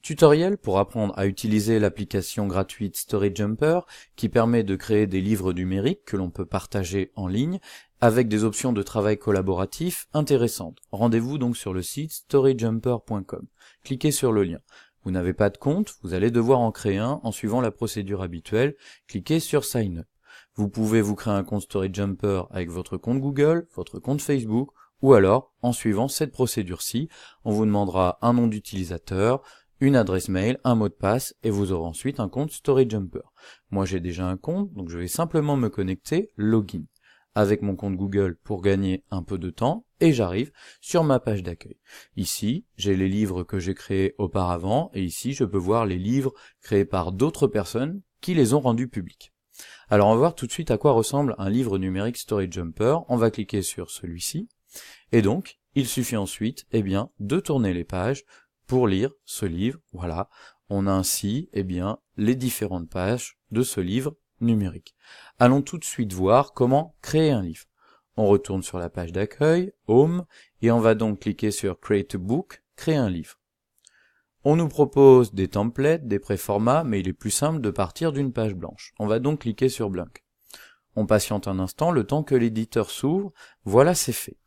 Tutoriel pour apprendre à utiliser l'application gratuite StoryJumper qui permet de créer des livres numériques que l'on peut partager en ligne avec des options de travail collaboratif intéressantes. Rendez-vous donc sur le site storyjumper.com. Cliquez sur le lien. Vous n'avez pas de compte, vous allez devoir en créer un en suivant la procédure habituelle. Cliquez sur Sign Up. Vous pouvez vous créer un compte StoryJumper avec votre compte Google, votre compte Facebook, ou alors, en suivant cette procédure-ci, on vous demandera un nom d'utilisateur, une adresse mail, un mot de passe, et vous aurez ensuite un compte StoryJumper. Moi j'ai déjà un compte, donc je vais simplement me connecter, login, avec mon compte Google pour gagner un peu de temps, et j'arrive sur ma page d'accueil. Ici, j'ai les livres que j'ai créés auparavant, et ici je peux voir les livres créés par d'autres personnes qui les ont rendus publics. Alors on va voir tout de suite à quoi ressemble un livre numérique StoryJumper. On va cliquer sur celui-ci, et donc il suffit ensuite de tourner les pages pour lire ce livre. Voilà, on a ainsi les différentes pages de ce livre numérique. Allons tout de suite voir comment créer un livre. On retourne sur la page d'accueil, Home, et on va donc cliquer sur Create a Book, créer un livre. On nous propose des templates, des préformats, mais il est plus simple de partir d'une page blanche. On va donc cliquer sur Blank. On patiente un instant, le temps que l'éditeur s'ouvre. Voilà, c'est fait.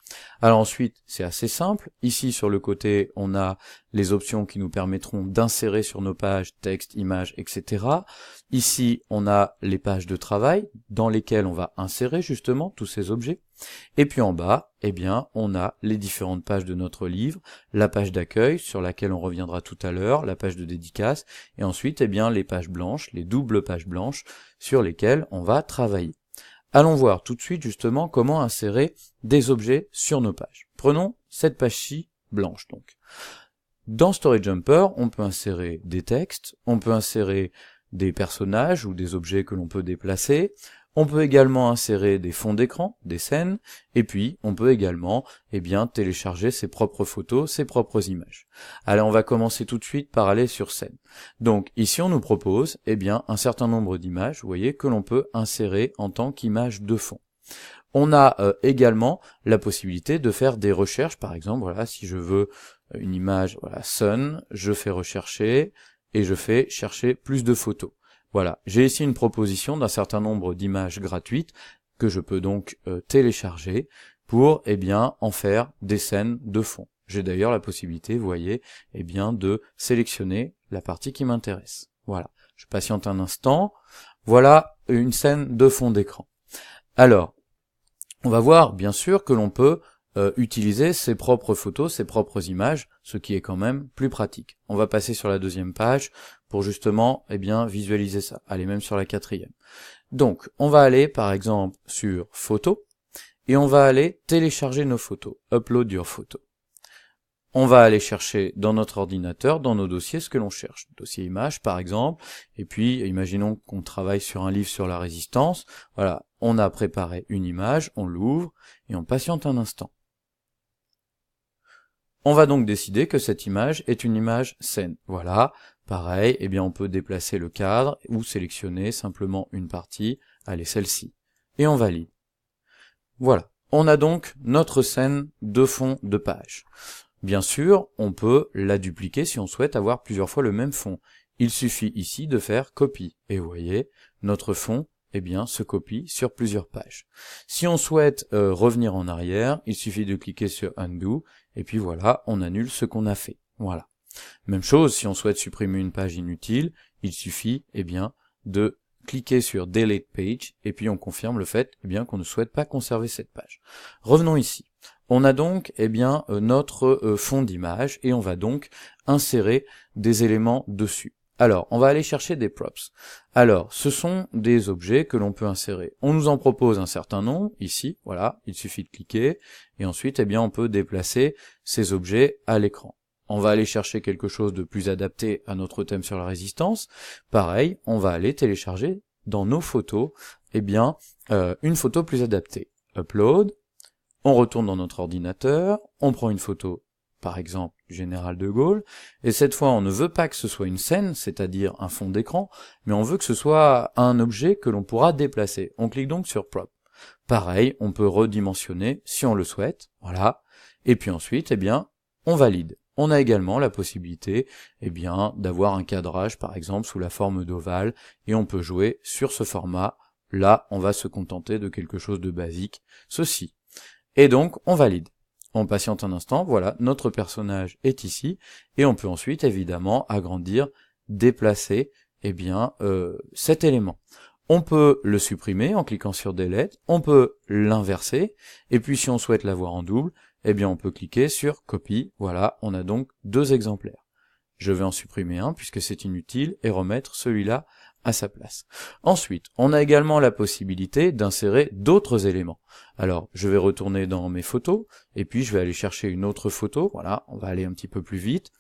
Alors ensuite, c'est assez simple. Ici, sur le côté, on a les options qui nous permettront d'insérer sur nos pages texte, images, etc. Ici, on a les pages de travail dans lesquelles on va insérer justement tous ces objets. Et puis en bas, on a les différentes pages de notre livre, la page d'accueil sur laquelle on reviendra tout à l'heure, la page de dédicace, et ensuite, les pages blanches, les doubles pages blanches sur lesquelles on va travailler. Allons voir tout de suite justement comment insérer des objets sur nos pages. Prenons cette page-ci blanche donc. Dans StoryJumper, on peut insérer des textes, on peut insérer des personnages ou des objets que l'on peut déplacer, on peut également insérer des fonds d'écran, des scènes, et puis on peut également télécharger ses propres photos, ses propres images. Alors on va commencer tout de suite par aller sur scène. Donc ici on nous propose un certain nombre d'images, vous voyez, que l'on peut insérer en tant qu'image de fond. On a également la possibilité de faire des recherches, par exemple, voilà, si je veux une image, voilà, sun, je fais rechercher, et je fais chercher plus de photos. Voilà, j'ai ici une proposition d'un certain nombre d'images gratuites que je peux donc télécharger pour en faire des scènes de fond. J'ai d'ailleurs la possibilité, vous voyez, de sélectionner la partie qui m'intéresse. Voilà, je patiente un instant. Voilà une scène de fond d'écran. Alors, on va voir bien sûr que l'on peut utiliser ses propres photos, ses propres images, ce qui est quand même plus pratique. On va passer sur la deuxième page pour justement visualiser ça. Allez, même sur la quatrième. Donc, on va aller par exemple sur photos et on va aller télécharger nos photos, upload your photo. On va aller chercher dans notre ordinateur, dans nos dossiers, ce que l'on cherche. Dossier image par exemple, et puis imaginons qu'on travaille sur un livre sur la résistance. Voilà, on a préparé une image, on l'ouvre et on patiente un instant. On va donc décider que cette image est une image scène. Voilà, pareil, on peut déplacer le cadre ou sélectionner simplement une partie, allez celle-ci, et on valide. Voilà, on a donc notre scène de fond de page. Bien sûr, on peut la dupliquer si on souhaite avoir plusieurs fois le même fond. Il suffit ici de faire copie, et vous voyez, notre fond se copie sur plusieurs pages. Si on souhaite revenir en arrière, il suffit de cliquer sur Undo, et puis voilà, on annule ce qu'on a fait. Voilà. Même chose, si on souhaite supprimer une page inutile, il suffit de cliquer sur Delete Page, et puis on confirme le fait qu'on ne souhaite pas conserver cette page. Revenons ici. On a donc notre fond d'image, et on va donc insérer des éléments dessus. Alors, on va aller chercher des props. Alors, ce sont des objets que l'on peut insérer. On nous en propose un certain nombre, ici, voilà, il suffit de cliquer, et ensuite, on peut déplacer ces objets à l'écran. On va aller chercher quelque chose de plus adapté à notre thème sur la résistance. Pareil, on va aller télécharger dans nos photos, une photo plus adaptée. Upload, on retourne dans notre ordinateur, on prend une photo, par exemple, du général de Gaulle, et cette fois, on ne veut pas que ce soit une scène, c'est-à-dire un fond d'écran, mais on veut que ce soit un objet que l'on pourra déplacer. On clique donc sur Prop. Pareil, on peut redimensionner si on le souhaite, voilà, et puis ensuite, on valide. On a également la possibilité, eh bien, d'avoir un cadrage, par exemple, sous la forme d'ovale, et on peut jouer sur ce format. Là, on va se contenter de quelque chose de basique, ceci. Et donc, on valide. On patiente un instant, voilà, notre personnage est ici, et on peut ensuite, évidemment, agrandir, déplacer, eh bien, cet élément. On peut le supprimer en cliquant sur Delete, on peut l'inverser, et puis si on souhaite l'avoir en double, eh bien on peut cliquer sur Copy, voilà, on a donc 2 exemplaires. Je vais en supprimer un puisque c'est inutile et remettre celui-là à sa place. Ensuite, on a également la possibilité d'insérer d'autres éléments. Alors, je vais retourner dans mes photos, et puis je vais aller chercher une autre photo, voilà, on va aller un petit peu plus vite.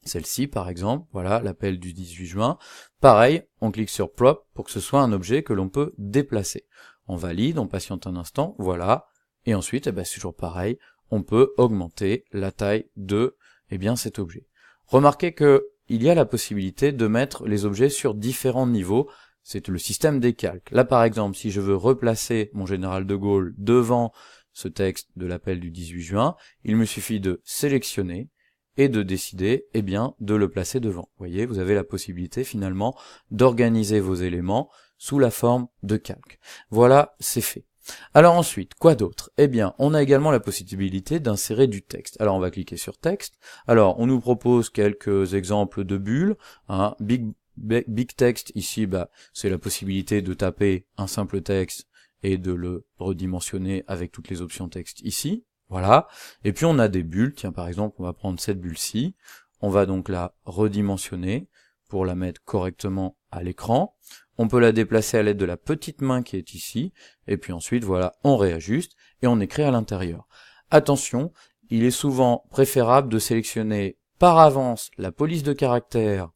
Celle-ci, par exemple, voilà, l'appel du 18 juin. Pareil, on clique sur Prop pour que ce soit un objet que l'on peut déplacer. On valide, on patiente un instant, voilà, et ensuite, eh ben, c'est toujours pareil, on peut augmenter la taille de, eh bien, cet objet. Remarquez que il y a la possibilité de mettre les objets sur différents niveaux, c'est le système des calques. Là, par exemple, si je veux replacer mon général de Gaulle devant ce texte de l'appel du 18 juin, il me suffit de sélectionner, et de décider, eh bien, de le placer devant. Vous voyez, vous avez la possibilité, finalement, d'organiser vos éléments sous la forme de calque. Voilà, c'est fait. Alors ensuite, quoi d'autre? Eh bien, on a également la possibilité d'insérer du texte. Alors, on va cliquer sur texte. Alors, on nous propose quelques exemples de bulles. Hein. Big text, ici, bah, c'est la possibilité de taper un simple texte et de le redimensionner avec toutes les options texte ici. Voilà, et puis on a des bulles, tiens par exemple on va prendre cette bulle-ci, on va donc la redimensionner pour la mettre correctement à l'écran, on peut la déplacer à l'aide de la petite main qui est ici, et puis ensuite voilà, on réajuste et on écrit à l'intérieur. Attention, il est souvent préférable de sélectionner par avance la police de caractère,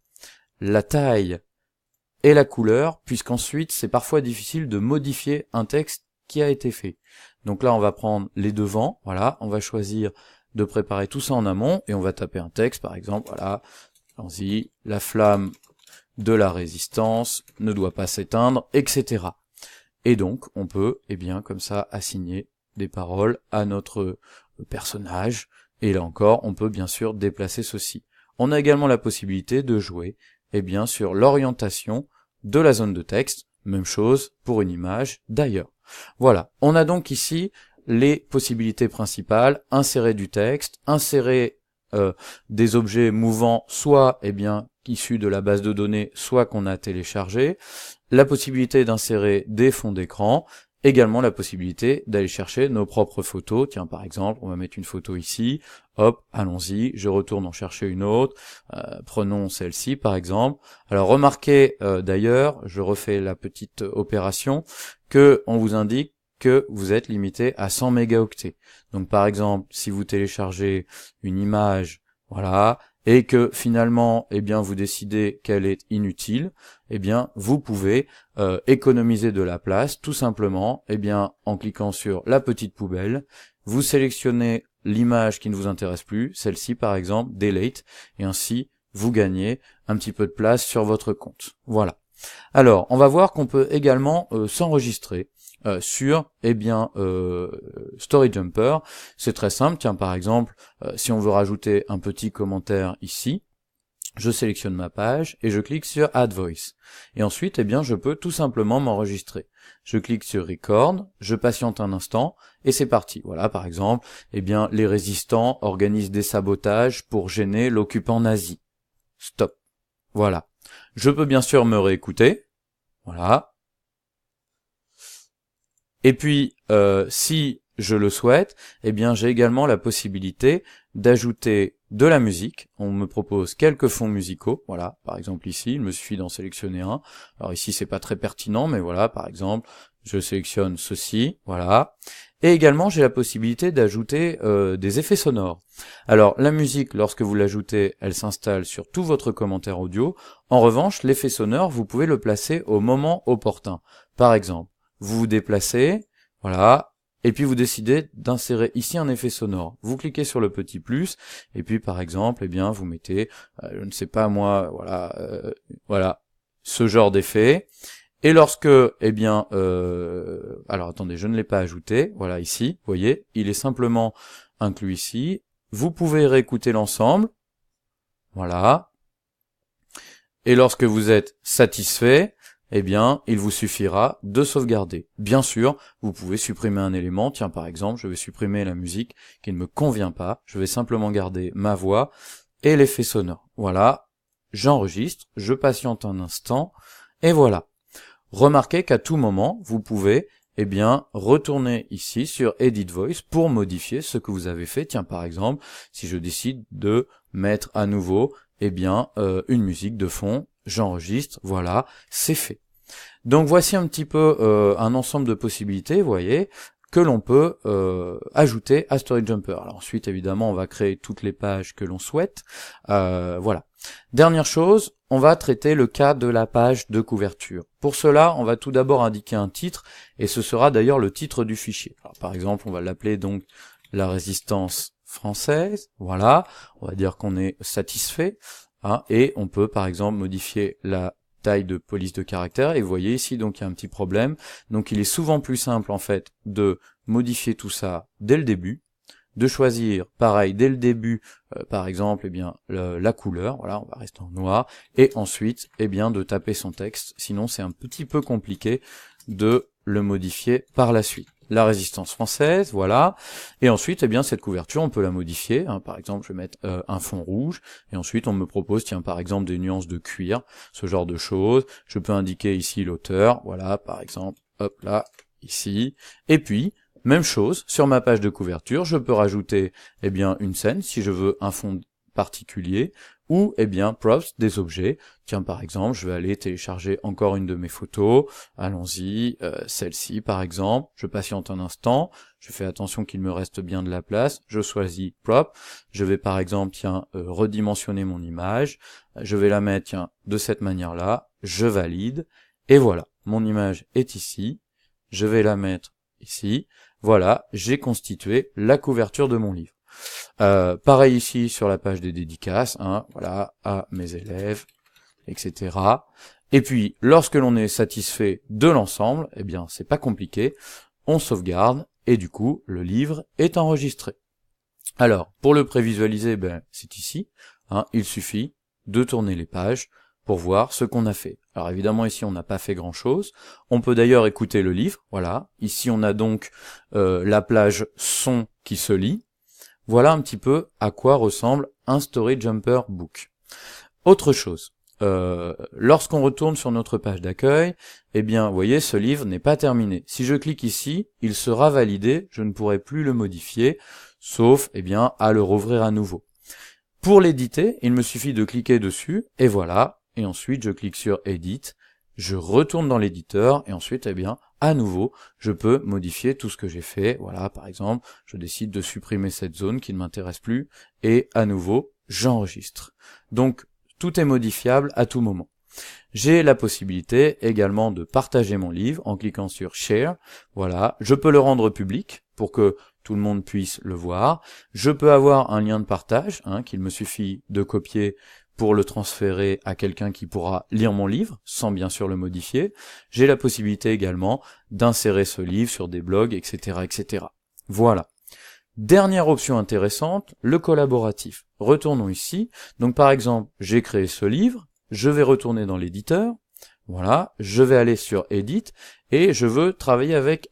la taille et la couleur, puisqu'ensuite c'est parfois difficile de modifier un texte qui a été fait. Donc là, on va prendre les devants, voilà, on va choisir de préparer tout ça en amont, et on va taper un texte, par exemple, voilà, allons-y, la flamme de la résistance ne doit pas s'éteindre, etc. Et donc, on peut, eh bien, comme ça, assigner des paroles à notre personnage, et là encore, on peut bien sûr déplacer ceci. On a également la possibilité de jouer, eh bien, sur l'orientation de la zone de texte, même chose pour une image d'ailleurs. Voilà, on a donc ici les possibilités principales, insérer du texte, insérer des objets mouvants, soit eh bien issus de la base de données, soit qu'on a téléchargé, la possibilité d'insérer des fonds d'écran, également la possibilité d'aller chercher nos propres photos. Tiens, par exemple, on va mettre une photo ici, hop, allons-y, je retourne en chercher une autre, prenons celle-ci par exemple. Alors remarquez d'ailleurs, je refais la petite opération, que on vous indique que vous êtes limité à 100 mégaoctets. Donc par exemple, si vous téléchargez une image, voilà, et que finalement, eh bien, vous décidez qu'elle est inutile, eh bien, vous pouvez économiser de la place, tout simplement, eh bien, en cliquant sur la petite poubelle, vous sélectionnez l'image qui ne vous intéresse plus, celle-ci par exemple, delete, et ainsi, vous gagnez un petit peu de place sur votre compte. Voilà. Alors, on va voir qu'on peut également s'enregistrer sur Story Jumper. C'est très simple, tiens par exemple, si on veut rajouter un petit commentaire ici, je sélectionne ma page et je clique sur Add Voice. Et ensuite, eh bien, je peux tout simplement m'enregistrer. Je clique sur Record, je patiente un instant et c'est parti. Voilà, par exemple, eh bien, les résistants organisent des sabotages pour gêner l'occupant nazi. Stop. Voilà. Je peux bien sûr me réécouter. Voilà. Et puis, si je le souhaite, eh bien, j'ai également la possibilité d'ajouter de la musique. On me propose quelques fonds musicaux. Voilà, par exemple ici, il me suffit d'en sélectionner un. Alors ici, c'est pas très pertinent, mais voilà, par exemple, je sélectionne ceci. Voilà. Et également, j'ai la possibilité d'ajouter des effets sonores. Alors, la musique, lorsque vous l'ajoutez, elle s'installe sur tout votre commentaire audio. En revanche, l'effet sonore, vous pouvez le placer au moment opportun. Par exemple, vous vous déplacez, voilà, et puis vous décidez d'insérer ici un effet sonore. Vous cliquez sur le petit plus, et puis par exemple, eh bien, vous mettez, je ne sais pas moi, voilà, ce genre d'effet. Et lorsque, eh bien, alors attendez, je ne l'ai pas ajouté, voilà ici, vous voyez, il est simplement inclus ici, vous pouvez réécouter l'ensemble, voilà, et lorsque vous êtes satisfait, eh bien, il vous suffira de sauvegarder. Bien sûr, vous pouvez supprimer un élément. Tiens, par exemple, je vais supprimer la musique qui ne me convient pas. Je vais simplement garder ma voix et l'effet sonore. Voilà, j'enregistre, je patiente un instant, et voilà. Remarquez qu'à tout moment, vous pouvez, eh bien, retourner ici sur Edit Voice pour modifier ce que vous avez fait. Tiens, par exemple, si je décide de mettre à nouveau, eh bien, une musique de fond, j'enregistre, voilà, c'est fait. Donc voici un petit peu un ensemble de possibilités, vous voyez, que l'on peut ajouter à Story Jumper. Alors ensuite, évidemment, on va créer toutes les pages que l'on souhaite. Voilà. Dernière chose, on va traiter le cas de la page de couverture. Pour cela, on va tout d'abord indiquer un titre, et ce sera d'ailleurs le titre du fichier. Alors, par exemple, on va l'appeler donc la résistance française. Voilà, on va dire qu'on est satisfait, hein, et on peut par exemple modifier la taille de police de caractère, et vous voyez ici donc il y a un petit problème. Donc il est souvent plus simple en fait de modifier tout ça dès le début, de choisir pareil dès le début par exemple la couleur, voilà, on va rester en noir, et ensuite de taper son texte, sinon c'est un petit peu compliqué de le modifier par la suite. La résistance française, voilà, et ensuite cette couverture on peut la modifier, hein. Par exemple je vais mettre un fond rouge, et ensuite on me propose par exemple des nuances de cuir, ce genre de choses. Je peux indiquer ici l'auteur, voilà, par exemple, hop là, ici, et puis même chose, sur ma page de couverture, je peux rajouter une scène si je veux un fond particulier, ou props, des objets. Tiens, par exemple, je vais aller télécharger encore une de mes photos, allons-y, celle-ci par exemple, je patiente un instant, je fais attention qu'il me reste bien de la place, je choisis prop, je vais par exemple, redimensionner mon image, je vais la mettre, de cette manière-là, je valide, et voilà, mon image est ici, je vais la mettre ici, voilà, j'ai constitué la couverture de mon livre. Pareil ici sur la page des dédicaces, hein, voilà, à mes élèves, etc. Et puis, lorsque l'on est satisfait de l'ensemble, c'est pas compliqué, on sauvegarde, et du coup, le livre est enregistré. Alors, pour le prévisualiser, c'est ici, hein, il suffit de tourner les pages pour voir ce qu'on a fait. Alors évidemment ici on n'a pas fait grand chose, on peut d'ailleurs écouter le livre, voilà, ici on a donc la plage son qui se lit, voilà un petit peu à quoi ressemble un Story Jumper Book. Autre chose, lorsqu'on retourne sur notre page d'accueil, vous voyez ce livre n'est pas terminé. Si je clique ici, il sera validé, je ne pourrai plus le modifier, sauf à le rouvrir à nouveau. Pour l'éditer, il me suffit de cliquer dessus, et voilà, et ensuite je clique sur Edit, je retourne dans l'éditeur, et ensuite, à nouveau, je peux modifier tout ce que j'ai fait. Voilà, par exemple, je décide de supprimer cette zone qui ne m'intéresse plus, et à nouveau, j'enregistre. Donc, tout est modifiable à tout moment. J'ai la possibilité également de partager mon livre en cliquant sur Share. Voilà, je peux le rendre public pour que tout le monde puisse le voir. Je peux avoir un lien de partage, hein, qu'il me suffit de copier pour le transférer à quelqu'un qui pourra lire mon livre, sans bien sûr le modifier. J'ai la possibilité également d'insérer ce livre sur des blogs, etc., etc. Voilà. Dernière option intéressante, le collaboratif. Retournons ici. Donc par exemple, j'ai créé ce livre, je vais retourner dans l'éditeur, voilà, je vais aller sur Edit, et je veux travailler avec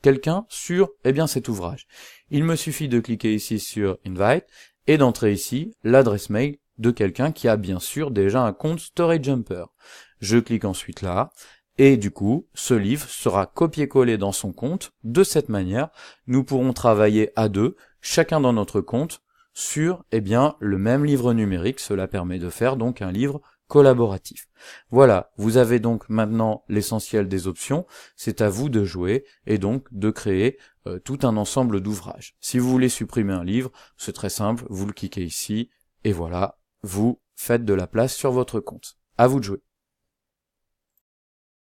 quelqu'un sur cet ouvrage. Il me suffit de cliquer ici sur Invite, et d'entrer ici l'adresse mail de quelqu'un qui a bien sûr déjà un compte Story Jumper. Je clique ensuite là, et du coup, ce livre sera copié-collé dans son compte. De cette manière, nous pourrons travailler à deux, chacun dans notre compte, sur le même livre numérique. Cela permet de faire donc un livre collaboratif. Voilà, vous avez donc maintenant l'essentiel des options, c'est à vous de jouer et donc de créer tout un ensemble d'ouvrages. Si vous voulez supprimer un livre, c'est très simple, vous le cliquez ici, et voilà, vous faites de la place sur votre compte. À vous de jouer.